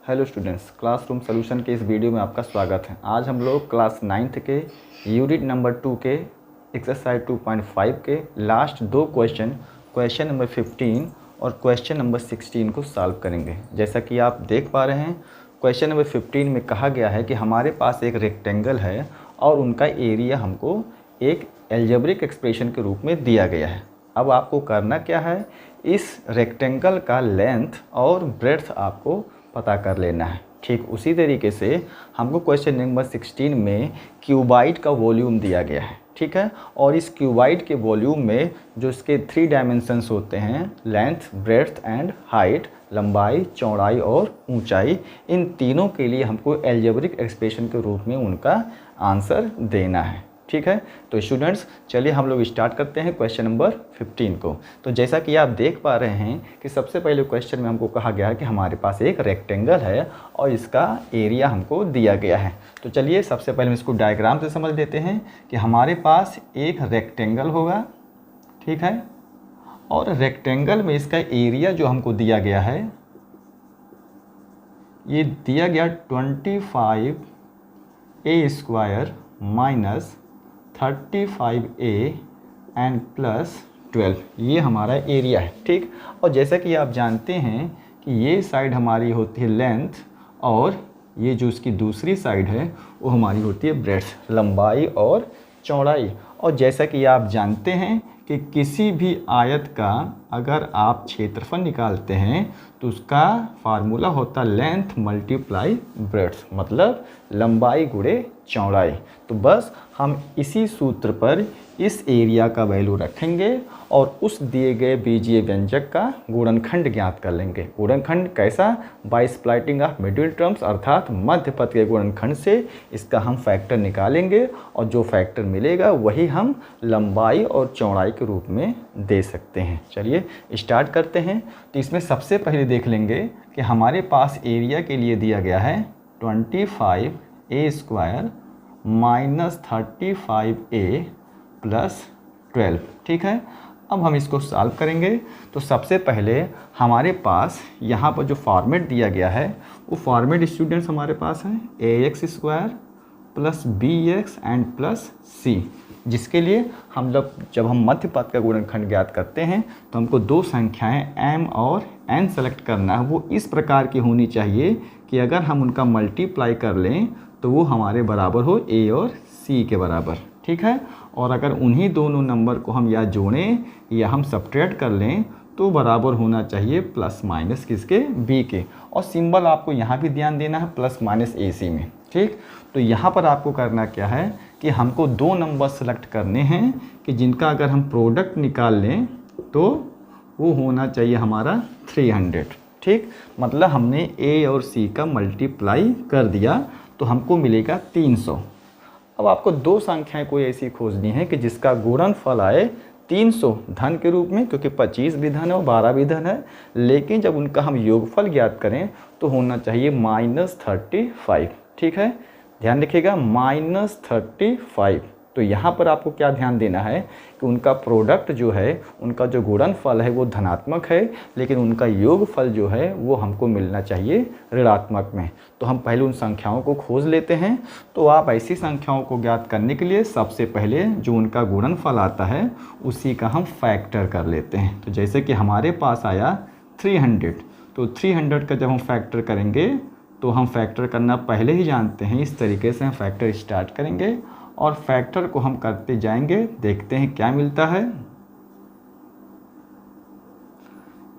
Hello students, classroom solution के इस video में आपका स्वागत है। आज हम लोग क्लास 9th के यूनिट नंबर 2 के एक्सरसाइज 2.5 के लास्ट दो क्वेश्चन नंबर 15 और क्वेश्चन नंबर 16 को सॉल्व करेंगे। जैसा कि आप देख पा रहे हैं, क्वेश्चन नंबर 15 में कहा गया है कि हमारे पास एक रेक्टेंगल है और उनका एरिया हमको एक अलजेब्रिक एक्सप्रेशन के रूप में दिया गया है। अब आपको करना क्या है, इस रेक्टेंगल का लेंथ और ब्रेड्थ आपको पता कर लेना है। ठीक उसी तरीके से हमको क्वेश्चन नंबर 16 में क्यूबाइड का वॉल्यूम दिया गया है, ठीक है। और इस क्यूबाइड के वॉल्यूम में जो इसके 3 डायमेंशंस होते हैं, लेंथ, ब्रेड्थ एंड हाइट, लंबाई, चौड़ाई और ऊंचाई, इन तीनों के लिए हमको अलजेब्रिक एक्सप्रेशन के रूप में उनका आंसर देना है, ठीक है। तो स्टूडेंट्स, चलिए हम लोग स्टार्ट करते हैं क्वेश्चन नंबर 15 को। तो जैसा कि आप देख पा रहे हैं कि सबसे पहले क्वेश्चन में हमको कहा गया है कि हमारे पास एक रेक्टेंगल है और इसका एरिया हमको दिया गया है। तो चलिए सबसे पहले हम इसको डायग्राम से समझ लेते हैं कि हमारे पास एक रेक्टेंगल होगा, ठीक है। और रेक्टेंगल में इसका एरिया जो हमको दिया गया है, ये दिया गया 25a² minus 35a and plus 12, ये हमारा एरिया है, ठीक। और जैसा कि आप जानते हैं कि ये साइड हमारी होती है लेंथ और ये जो इसकी दूसरी साइड है वो हमारी होती है ब्रेड्थ, लंबाई और चौड़ाई। और जैसा कि आप जानते हैं कि किसी भी आयत का अगर आप क्षेत्रफल निकालते हैं तो उसका फार्मूला होता लेंथ मल्टीप्लाई ब्रेड्थ, मतलब लंबाई गुणे चौड़ाई। तो बस हम इसी सूत्र पर इस एरिया का वैल्यू रखेंगे और उस दिए गए बीजीय व्यंजक का गुणनखंड ज्ञात कर लेंगे। गुणनखंड कैसा? By splitting of middle terms, अर्थात मध्य पद के गुणनखंड से इसका हम फैक्टर निकालेंगे और जो फैक्टर मिलेगा वही हम लंबाई और चौड़ाई के रूप में दे सकते हैं। चलिए स्टार्ट करते हैं। तो इसमें सबसे पहले देख लेंगे कि हमारे पास एरिया के लिए दिया गया है 25a² माइनस 35a प्लस 12, ठीक है। अब हम इसको सॉल्व करेंगे। तो सबसे पहले हमारे पास यहाँ पर जो फॉर्मेट दिया गया है वो फॉर्मेट स्टूडेंट्स हमारे पास है ax² plus bx and plus c, जिसके लिए हम लोग जब हम मध्य पद का गुणनखंड ज्ञात करते हैं तो हमको दो संख्याएं m और n सेलेक्ट करना है। वो इस प्रकार की होनी चाहिए कि अगर हम उनका मल्टीप्लाई कर लें तो वो हमारे बराबर हो a और c के बराबर, ठीक है। और अगर उन्हीं दोनों नंबर को हम या जोड़ें या हम सब्ट्रैक्ट कर लें तो बराबर होना चाहिए प्लस माइनस किसके? b के। और सिंबल आपको यहाँ भी ध्यान देना है प्लस माइनस ac में, ठीक। तो यहाँ पर आपको करना क्या है कि हमको दो नंबर सेलेक्ट करने हैं कि जिनका अगर हम प्रोडक्ट निकाल लें तो वो होना चाहिए हमारा 300, ठीक। मतलब हमने a और c का मल्टीप्लाई कर दिया तो हमको मिलेगा 300। अब आपको दो संख्याएं कोई ऐसी खोजनी है कि जिसका गुणनफल आए 300 धन के रूप में, क्योंकि 25 भी धन है और 12 भी धन है। लेकिन जब उनका हम योगफल ज्ञात करें तो होना चाहिए -35, ठीक है। ध्यान रखिएगा -35। तो यहाँ पर आपको क्या ध्यान देना है कि उनका प्रोडक्ट जो है, उनका जो गुणनफल है वो धनात्मक है, लेकिन उनका योगफल जो है वो हमको मिलना चाहिए ऋणात्मक में। तो हम पहले उन संख्याओं को खोज लेते हैं। तो आप ऐसी संख्याओं को ज्ञात करने के लिए सबसे पहले जो उनका गुणनफल आता है उसी का हम फैक्टर कर लेते हैं। तो जैसे कि हमारे पास आया 300, तो 300 का जब हम फैक्टर करेंगे तो हम फैक्टर करना पहले ही जानते हैं। इस तरीके से हम फैक्टर स्टार्ट करेंगे और फैक्टर को हम करते जाएंगे, देखते हैं क्या मिलता है।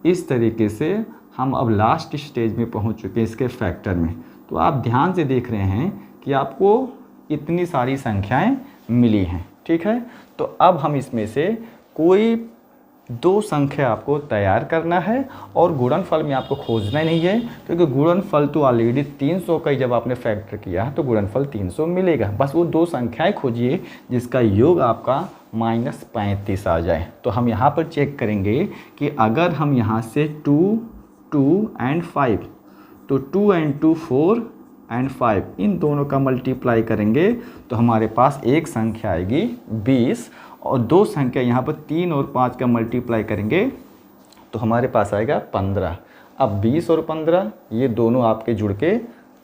इस तरीके से हम अब लास्ट स्टेज में पहुंच चुके हैं इसके फैक्टर में। तो आप ध्यान से देख रहे हैं कि आपको इतनी सारी संख्याएं मिली हैं, ठीक है। तो अब हम इसमें से कोई दो संख्या आपको तैयार करना है और गुणनफल में आपको खोजना ही नहीं है, क्योंकि गुणनफल तो ऑलरेडी 300 का ही जब आपने फैक्टर किया है तो गुणनफल 300 मिलेगा। बस वो दो संख्याएं खोजिए जिसका योग आपका -35 आ जाए। तो हम यहाँ पर चेक करेंगे कि अगर हम यहाँ से 2, 2 एंड 5, तो 2 एंड 2 4 एंड 5, इन दोनों का मल्टीप्लाई करेंगे तो हमारे पास एक संख्या आएगी 20, और दो संख्या यहाँ पर 3 और 5 का मल्टीप्लाई करेंगे तो हमारे पास आएगा 15। अब 20 और 15 ये दोनों आपके जुड़ के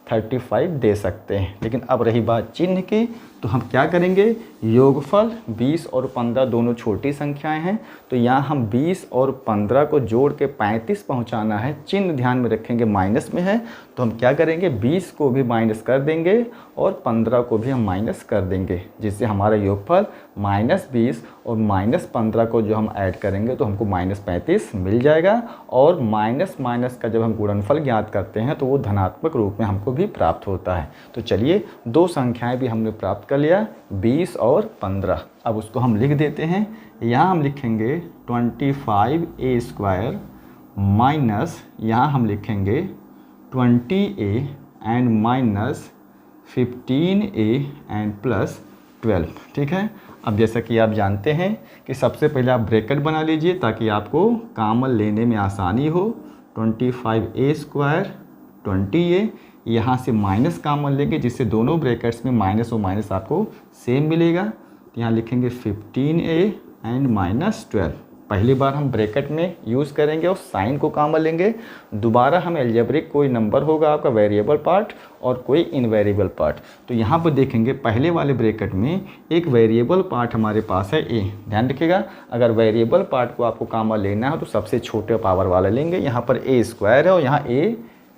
35 दे सकते हैं। लेकिन अब रही बात चिन्ह की, तो हम क्या करेंगे, योगफल 20 और 15 दोनों छोटी संख्याएं हैं, तो यहाँ हम 20 और 15 को जोड़ के 35 पहुँचाना है। चिन्ह ध्यान में रखेंगे माइनस में है, तो हम क्या करेंगे 20 को भी माइनस कर देंगे और 15 को भी हम माइनस कर देंगे, जिससे हमारा योगफल -20 और -15 को जो हम ऐड करेंगे तो हमको -35 मिल जाएगा। और माइनस माइनस का जब हम गुणनफल ज्ञात करते हैं तो वो धनात्मक रूप में हमको भी प्राप्त होता है। तो चलिए दो संख्याएं भी हमने प्राप्त कर लिया, 20 और 15। अब उसको हम लिख देते हैं। यहाँ हम लिखेंगे 25a² माइनस, यहाँ हम लिखेंगे 20a and minus 15a and plus 12। ठीक है। अब जैसा कि आप जानते हैं कि सबसे पहले आप ब्रैकेट बना लीजिए ताकि आपको कॉमन लेने में आसानी हो। 25a² 20a, यहाँ से माइनस कॉमन लेंगे जिससे दोनों ब्रैकेट्स में माइनस और माइनस आपको सेम मिलेगा। तो यहाँ लिखेंगे 15a एंड माइनस 12। पहली बार हम ब्रैकेट में यूज़ करेंगे और साइन को कॉमन लेंगे। दोबारा हम एल्जेब्रिक कोई नंबर होगा आपका वेरिएबल पार्ट और कोई इनवेरिएबल पार्ट। तो यहाँ पर देखेंगे पहले वाले ब्रैकेट में एक वेरिएबल पार्ट हमारे पास है a। ध्यान रखिएगा, अगर वेरिएबल पार्ट को आपको कॉमन लेना है तो सबसे छोटे पावर वाला लेंगे। यहाँ पर a² है और यहाँ a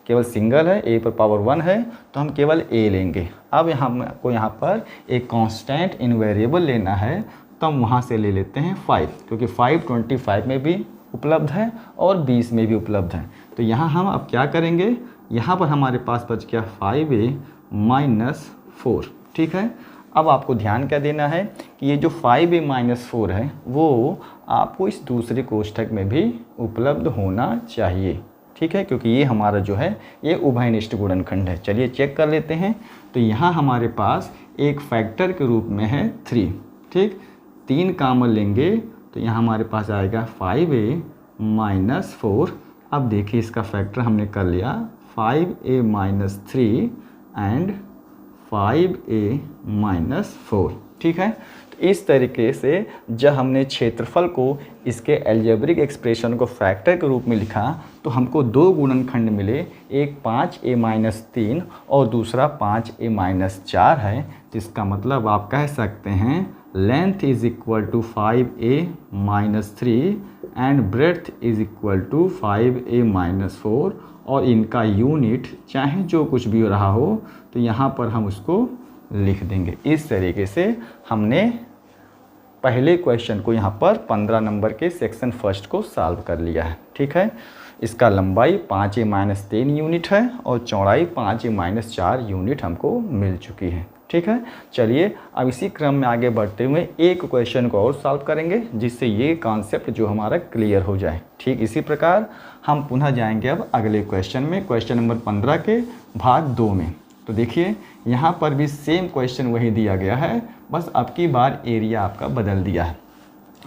केवल सिंगल है, a पर पावर 1 है तो हम केवल a लेंगे। अब हमको यहाँ पर एक कांस्टेंट इनवेरिएबल लेना है तो हम वहाँ से ले लेते हैं 5, क्योंकि 5 25 में भी उपलब्ध है और 20 में भी उपलब्ध है। तो यहाँ हम अब क्या करेंगे, यहाँ पर हमारे पास बच गया 5a माइनस 4। ठीक है। अब आपको ध्यान क्या देना है कि ये जो 5a माइनस 4 है वो आपको इस दूसरे कोष्ठक में भी उपलब्ध होना चाहिए। ठीक है, क्योंकि ये हमारा जो है ये उभयनिष्ठ गुणनखंड है। चलिए चेक कर लेते हैं। तो यहाँ हमारे पास एक फैक्टर के रूप में है 3। ठीक, 3 कॉमन लेंगे तो यहाँ हमारे पास आएगा 5a माइनस 4। अब देखिए इसका फैक्टर हमने कर लिया 5a minus 3 and 5a minus 4। ठीक है। तो इस तरीके से जब हमने क्षेत्रफल को इसके एल्जेब्रिक एक्सप्रेशन को फैक्टर के रूप में लिखा तो हमको दो गुणनखंड मिले, एक 5a माइनस 3 और दूसरा 5a माइनस 4 है। जिसका मतलब आप कह सकते हैं length is equal to 5a minus 3 and breadth is equal to 5a minus 4, और इनका यूनिट चाहे जो कुछ भी रहा हो तो यहाँ पर हम उसको लिख देंगे। इस तरीके से हमने पहले क्वेश्चन को यहाँ पर 15 नंबर के सेक्शन फर्स्ट को सॉल्व कर लिया है। ठीक है। इसका लंबाई 5a माइनस 3 यूनिट है और चौड़ाई 5a माइनस 4 यूनिट हमको मिल चुकी है। ठीक है। चलिए अब इसी क्रम में आगे बढ़ते हुए एक क्वेश्चन को और सॉल्व करेंगे जिससे ये कॉन्सेप्ट जो हमारा क्लियर हो जाए। ठीक इसी प्रकार हम पुनः जाएंगे अब अगले क्वेश्चन में, क्वेश्चन नंबर 15 के भाग 2 में। तो देखिए यहाँ पर भी सेम क्वेश्चन वही दिया गया है, बस अब की बार एरिया आपका बदल दिया है।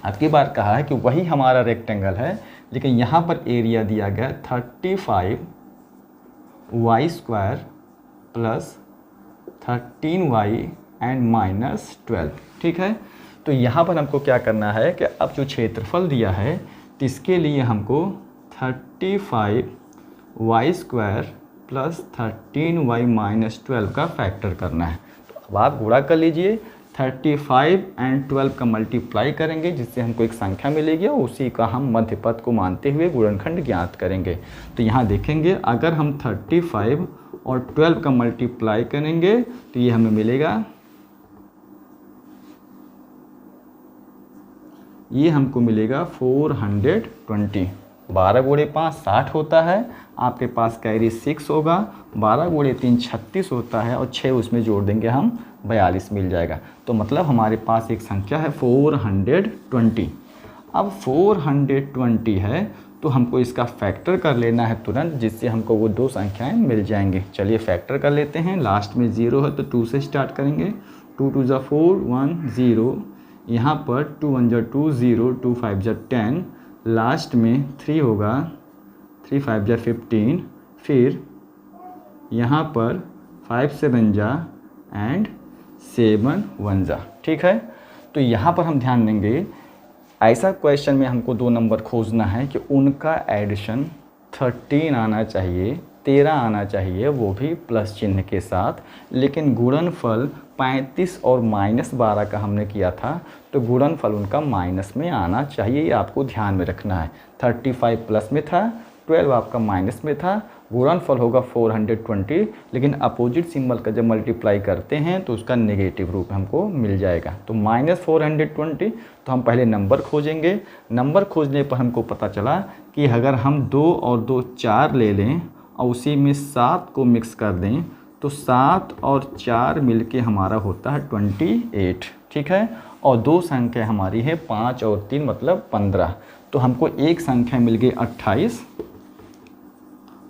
अब की बार कहा है कि वही हमारा रेक्टेंगल है लेकिन यहाँ पर एरिया दिया गया 35y² plus 13y and minus 12। ठीक है। तो यहाँ पर हमको क्या करना है कि अब जो क्षेत्रफल दिया है तो इसके लिए हमको 35y² प्लस 13y माइनस 12 का फैक्टर करना है। तो अब आप गुणा कर लीजिए, 35 एंड 12 का मल्टीप्लाई करेंगे जिससे हमको एक संख्या मिलेगी और उसी का हम मध्य पद को मानते हुए गुणनखंड ज्ञात करेंगे। तो यहाँ देखेंगे अगर हम 35 और 12 का मल्टीप्लाई करेंगे तो ये हमें मिलेगा, ये हमको मिलेगा 420। 12 गुणे 5 60 होता है, आपके पास कैरी 6 होगा, 12 गुणे 3 36 होता है और 6 उसमें जोड़ देंगे हम 42 मिल जाएगा। तो मतलब हमारे पास एक संख्या है 420। अब 420 है तो हमको इसका फैक्टर कर लेना है तुरंत, जिससे हमको वो दो संख्याएं मिल जाएंगे। चलिए फैक्टर कर लेते हैं। लास्ट में 0 है तो 2 से स्टार्ट करेंगे। 2 2 ज़ा 4 1 0, यहाँ पर 2 1 ज़ा 2 0, 2 5 ज़ा 10, लास्ट में 3 होगा, 3 5 ज़ा 15, फिर यहाँ पर 5 7 ज़ा एंड 7 1 ज़ा। ठीक है। तो यहाँ पर हम ध्यान देंगे, ऐसा क्वेश्चन में हमको 2 नंबर खोजना है कि उनका एडिशन 13 आना चाहिए, 13 आना चाहिए, वो भी प्लस चिन्ह के साथ। लेकिन गुणनफल 35 और -12 का हमने किया था, तो गुणनफल उनका माइनस में आना चाहिए, ये आपको ध्यान में रखना है। 35 प्लस में था, 12 आपका माइनस में था, गुणनफल होगा 420, लेकिन अपोजिट सिंबल का जब मल्टीप्लाई करते हैं तो उसका नेगेटिव रूप हमको मिल जाएगा। तो -420, तो हम पहले नंबर खोजेंगे। नंबर खोजने पर हमको पता चला कि अगर हम 2 और 2 4 ले लें और उसी में 7 को मिक्स कर दें, तो 7 और 4 मिलके हमारा होता है 28, ठीक है। और दो संख्या हमारी है 5 और 3 मतलब 15। तो हमको एक संख्या मिल गई 28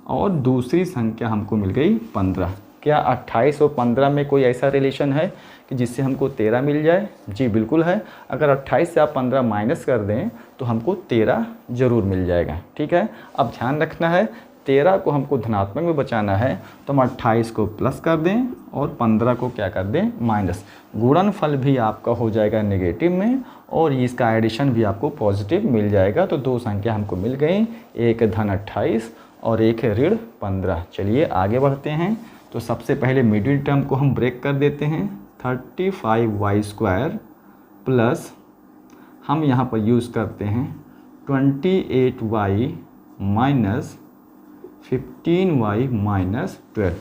और दूसरी संख्या हमको मिल गई 15। क्या 28 और 15 में कोई ऐसा रिलेशन है कि जिससे हमको 13 मिल जाए? जी बिल्कुल है। अगर 28 से आप 15 माइनस कर दें तो हमको 13 ज़रूर मिल जाएगा, ठीक है। अब ध्यान रखना है, 13 को हमको धनात्मक में बचाना है, तो हम 28 को प्लस कर दें और 15 को क्या कर दें, माइनस। गुणनफल भी आपका हो जाएगा नेगेटिव में और इसका एडिशन भी आपको पॉजिटिव मिल जाएगा। तो दो संख्या हमको मिल गई, एक धन 28 और एक है ऋण 15। चलिए आगे बढ़ते हैं। तो सबसे पहले मिडिल टर्म को हम ब्रेक कर देते हैं, 35y² प्लस हम यहाँ पर यूज़ करते हैं 28y माइनस 15y माइनस 12।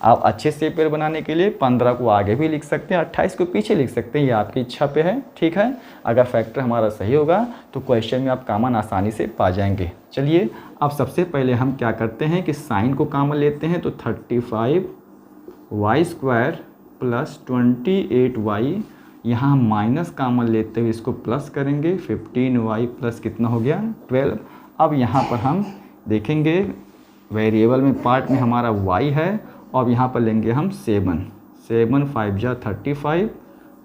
आप अच्छे से पेड़ बनाने के लिए 15 को आगे भी लिख सकते हैं, 28 को पीछे लिख सकते हैं, ये आपकी इच्छा पे है, ठीक है। अगर फैक्टर हमारा सही होगा तो क्वेश्चन में आप कॉमन आसानी से पा जाएंगे। चलिए अब सबसे पहले हम क्या करते हैं कि साइन को कॉमन लेते हैं, तो 35y² प्लस 28y, यहाँ हम माइनस कॉमन लेते हुए इसको प्लस करेंगे, 15y प्लस कितना हो गया 12। अब यहाँ पर हम देखेंगे वेरिएबल में पार्ट में हमारा y है और यहाँ पर लेंगे हम 7 5 जा 35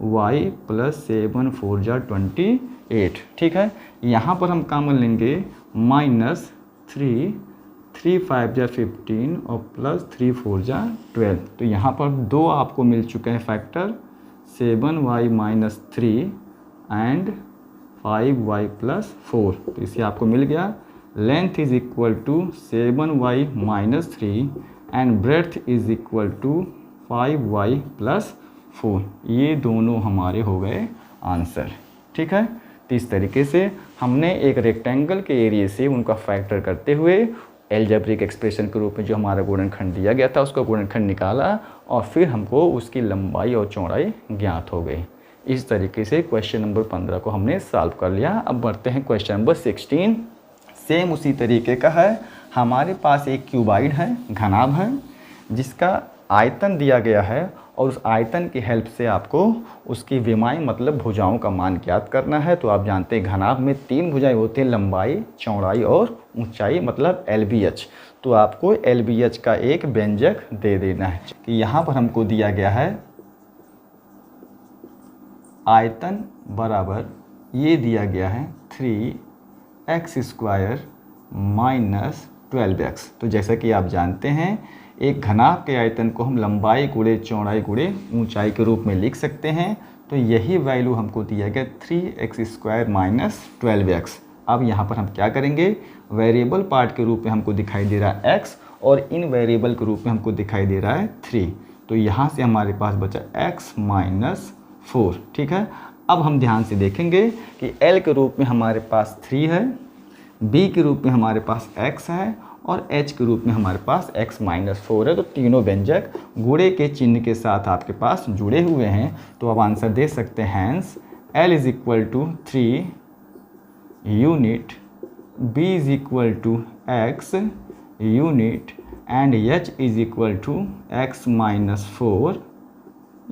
y प्लस 7 4 जा 28, ठीक है। यहाँ पर हम कॉमन लेंगे -3 5 जा 15 और प्लस 3 4 जा 12। तो यहाँ पर दो आपको मिल चुके हैं factor, 7y minus 3 and 5y plus 4। तो इसे आपको मिल गया length is equal to 7y minus 3 and breadth is equal to 5y plus 4। ये दोनों हमारे हो गए आंसर, ठीक है। तो इस तरीके से हमने एक रेक्टेंगल के एरिया से उनका फैक्टर करते हुए एल्जेब्रिक एक्सप्रेशन के रूप में जो हमारा गुणनखंड दिया गया था उसका गुणनखंड निकाला और फिर हमको उसकी लंबाई और चौड़ाई ज्ञात हो गई। इस तरीके से क्वेश्चन नंबर 15 को हमने सॉल्व कर लिया। अब बढ़ते हैं क्वेश्चन नंबर 16। सेम उसी तरीके का है। हमारे पास एक क्यूबाइड है, घनाभ है, जिसका आयतन दिया गया है और उस आयतन की हेल्प से आपको उसकी विमाएं मतलब भुजाओं का मान ज्ञात करना है। तो आप जानते हैं घनाभ में 3 भुजाएं होती हैं, लंबाई, चौड़ाई और ऊंचाई मतलब LBH। तो आपको LBH का एक व्यंजक दे देना है कि यहाँ पर हमको दिया गया है आयतन बराबर, ये दिया गया है 3x² माइनस 12x। तो जैसा कि आप जानते हैं एक घनाभ के आयतन को हम लंबाई गुणे चौड़ाई गुणे ऊंचाई के रूप में लिख सकते हैं। तो यही वैल्यू हमको दिया गया 3x² माइनस 12x। अब यहाँ पर हम क्या करेंगे, वेरिएबल पार्ट के रूप में हमको दिखाई दे रहा है x और इन वेरिएबल के रूप में हमको दिखाई दे रहा है 3। तो यहाँ से हमारे पास बचा x माइनस 4, ठीक है। अब हम ध्यान से देखेंगे कि l के रूप में हमारे पास 3 है, b के रूप में हमारे पास x है और h के रूप में हमारे पास x माइनस 4 है। तो तीनों व्यंजक गुणे के चिन्ह के साथ आपके पास जुड़े हुए हैं। तो अब आंसर दे सकते हैं hence l is equal to 3 unit, b is equal to x unit and h is equal to x minus 4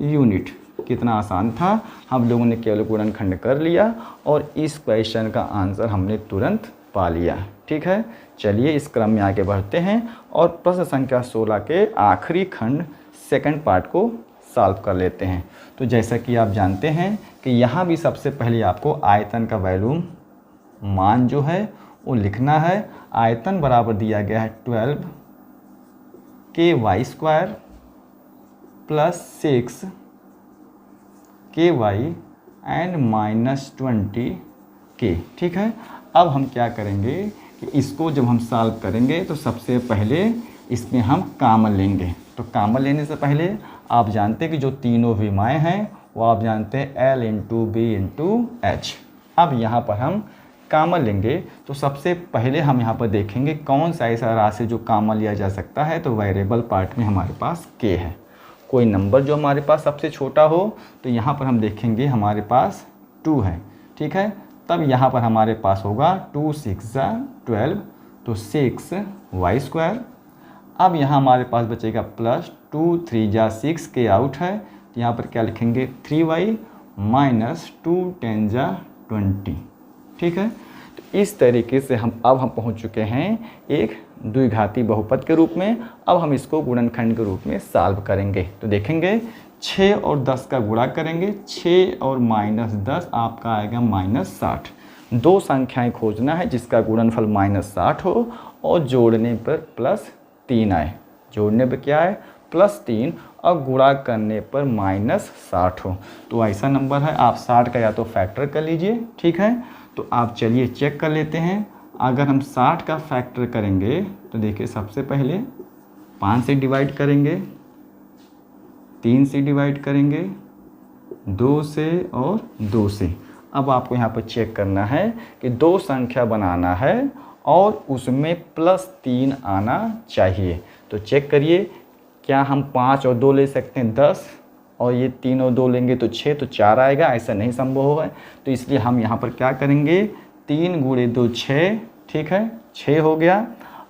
unit. कितना आसान था, हम लोगों ने केवल गुणनखंड कर लिया और इस क्वेश्चन का आंसर हमने तुरंत पा लिया, ठीक है। चलिए इस क्रम में आगे बढ़ते हैं और प्रश्न संख्या 16 के आखिरी खंड सेकंड पार्ट को सॉल्व कर लेते हैं। तो जैसा कि आप जानते हैं कि यहाँ भी सबसे पहले आपको आयतन का वैल्यू मान जो है वो लिखना है। आयतन बराबर दिया गया है 12ky² plus 6ky and minus 20k, ठीक है। अब हम क्या करेंगे कि इसको जब हम सॉल्व करेंगे तो सबसे पहले इसमें हम कॉमन लेंगे। तो कॉमन लेने से पहले आप जानते हैं कि जो तीनों विमाएँ हैं वो आप जानते हैं L into B into H. अब यहाँ पर हम कॉमन लेंगे तो सबसे पहले हम यहाँ पर देखेंगे कौन सा ऐसा राशि जो कॉमन लिया जा सकता है। तो वेरिएबल पार्ट में हमारे पास k है, कोई नंबर जो हमारे पास सबसे छोटा हो। तो यहाँ पर हम देखेंगे हमारे पास 2 है, ठीक है। तब यहाँ पर हमारे पास होगा 2 6 12, तो 6y²। अब यहाँ हमारे पास बचेगा प्लस 2 3 6 के आउट है, तो यहाँ पर क्या लिखेंगे 3y माइनस 2 10 20, ठीक है। तो इस तरीके से हम पहुँच चुके हैं एक द्विघाती बहुपद के रूप में। अब हम इसको गुणनखंड के रूप में सॉल्व करेंगे। तो देखेंगे 6 और 10 का गुणा करेंगे, 6 और -10 आपका आएगा -60। दो संख्याएं खोजना है जिसका गुणनफल -60 हो और जोड़ने पर +3 आए। जोड़ने पर क्या है +3 और गुणा करने पर -60 हो। तो ऐसा नंबर है, आप 60 का या तो फैक्टर कर लीजिए, ठीक है। तो आप चलिए चेक कर लेते हैं। अगर हम 60 का फैक्टर करेंगे तो देखिए सबसे पहले 5 से डिवाइड करेंगे, 3 से डिवाइड करेंगे, 2 से और 2 से। अब आपको यहाँ पर चेक करना है कि दो संख्या बनाना है और उसमें +3 आना चाहिए। तो चेक करिए, क्या हम 5 और 2 ले सकते हैं 10, और ये 3 और 2 लेंगे तो 6, तो 4 आएगा। ऐसा नहीं संभव है, तो इसलिए हम यहाँ पर क्या करेंगे 3 × 2 6, ठीक है, 6 हो गया।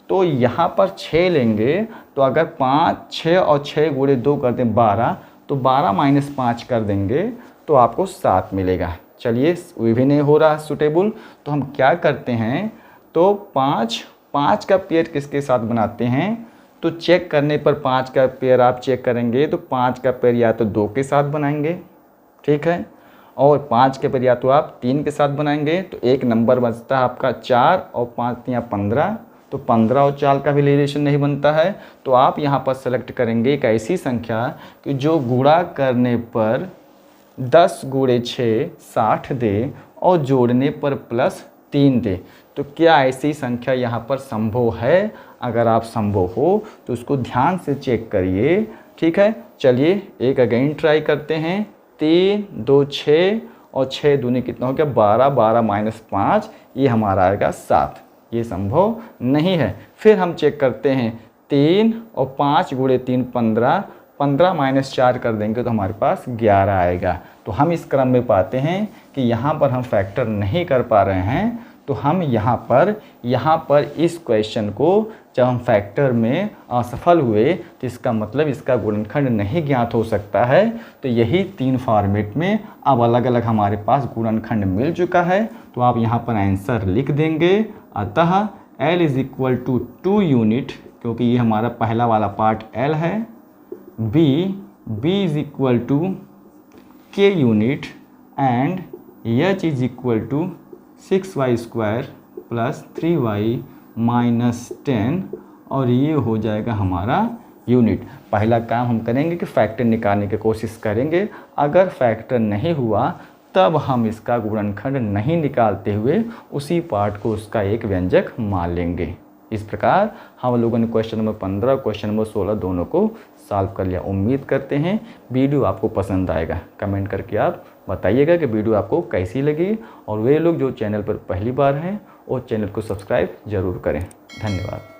तो यहाँ पर 6 लेंगे तो अगर 5 6 और 6 × 2 कर दें 12, तो 12 - 5 कर देंगे तो आपको 7 मिलेगा। चलिए वो भी नहीं हो रहा सूटेबल, तो हम क्या करते हैं, तो 5 का पेयर किसके साथ बनाते हैं। तो चेक करने पर 5 का पेयर आप चेक करेंगे तो 5 का पेयर या तो 2 के साथ बनाएंगे, ठीक है, और 5 के पेयर या तो आप 3 के साथ बनाएंगे। तो एक नंबर बचता है आपका 4 और 5 या 15, तो 15 और 4 का भी रिलेशन नहीं बनता है। तो आप यहाँ पर सेलेक्ट करेंगे एक ऐसी संख्या कि जो गुणा करने पर 10 × 6 60 दे और जोड़ने पर +3 दे। तो क्या ऐसी संख्या यहाँ पर संभव है? अगर आप संभव हो तो उसको ध्यान से चेक करिए, ठीक है। चलिए एक अगेन ट्राई करते हैं। 3 2 6 और 6 दूनी कितना हो गया 12, 12 - 5 ये हमारा आएगा 7। ये संभव नहीं है। फिर हम चेक करते हैं 3 और 5 × 3 15, 15 - 4 कर देंगे तो हमारे पास 11 आएगा। तो हम इस क्रम में पाते हैं कि यहाँ पर हम फैक्टर नहीं कर पा रहे हैं। तो हम यहाँ पर इस क्वेश्चन को जब हम फैक्टर में असफल हुए तो इसका मतलब इसका गुणनखंड नहीं ज्ञात हो सकता है। तो यही 3 फॉर्मेट में अब अलग अलग हमारे पास गुणनखंड मिल चुका है। तो आप यहाँ पर आंसर लिख देंगे। अतः L = 2 यूनिट, क्योंकि ये हमारा पहला वाला पार्ट L है। B = K unit and H = 6y² + 3y - 10, और ये हो जाएगा हमारा यूनिट। पहला काम हम करेंगे कि फैक्टर निकालने की कोशिश करेंगे। अगर फैक्टर नहीं हुआ तब हम इसका गुणनखंड नहीं निकालते हुए उसी पार्ट को उसका एक व्यंजक मान लेंगे। इस प्रकार हम लोगों ने क्वेश्चन नंबर 15 और क्वेश्चन नंबर 16 दोनों को सॉल्व कर लिया। उम्मीद करते हैं वीडियो आपको पसंद आएगा। कमेंट करके आप बताइएगा कि वीडियो आपको कैसी लगी, और वे लोग जो चैनल पर पहली बार हैं वो चैनल को सब्सक्राइब ज़रूर करें। धन्यवाद।